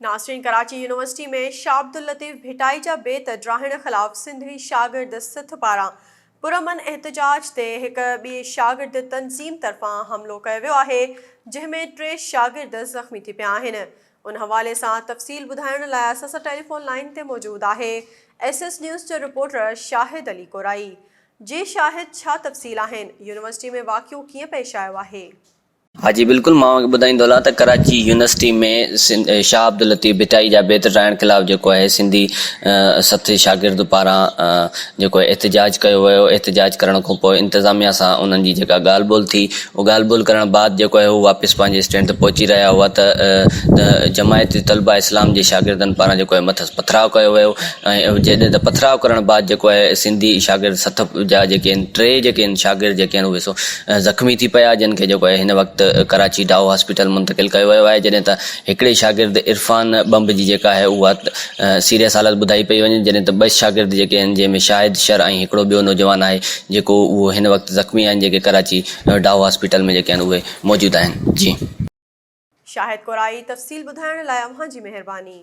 Nasreen, Karachi university में शाह अब्दुल लतीफ़ भिटाई जा बेत रहण ख़िलाफ़ सिंधी शागिर्द सिथ पारां पुरमन एहतजाज ते हिक ॿी शागिर्द तंज़ीम तरफ़ां हमिलो कयो वियो आहे, जंहिंमें 3 शागिर्द ज़ख़्मी थी पिया आहिनि। उन हवाले सां तफ़सील ॿुधाइण लाइ असां सां टेलीफोन लाइन ते मौजूदु आहे SS न्यूज़ जो रिपोर्टर शाहिद अली कोराई। जी शाहिद, छा तफ़सील आहिनि? यूनिवर्सिटी में वाक़ियो कीअं पेश आयो आहे? हाँ जी बिल्कुल, मां ॿुधाईंदो त कराची यूनिवर्सिटी में शाह अब्दुल लतीफ़ भिटाई जा बेत रहण ख़िलाफ़ जेको आहे सिंधी सत शागिर्द पारां जेको एहतजाज कयो वियो। एहतजाज करण खां पोइ इंतिज़ामिया सां उन्हनि जी जेका ॻाल्हि ॿोल थी, उहा ॻाल्हि ॿोल करण बाद जेको आहे हू वापसि पंहिंजे स्टैंड ते पहुची रहिया हुआ त जमायत तलबा इस्लाम जे शागिर्दनि पारां जेको आहे मथस पथराव कयो वियो। ऐं जॾहिं त पथराव करण बाद जेको आहे सिंधी शागिर्द सत जा जेके आहिनि 3 जेके आहिनि शागिर्द जेके आहिनि उहे ज़ख़्मी थी पिया, जिन खे जेको आहे हिन वक़्तु कराची डाओ हॉस्पिटल मुंतक़िल कयो वियो आहे। जॾहिं त हिकिड़े शागिर्द इरफान बम्ब जी जेका आहे उहा सीरियस हालत ॿुधाई पई वञे, जॾहिं त 2 शागिर्द जेके आहिनि जंहिंमें शाहिद शर ऐं हिकिड़ो ॿियो नौजवान आहे जेको उहो हिन वक़्तु ज़ख़्मी आहिनि, जेके कराची डाओ हॉस्पिटल में जेके आहिनि उहे मौजूदु आहिनि। जी शाहिद कोराई, तफ़सील ॿुधाइण लाइ अव्हां जी महिरबानी।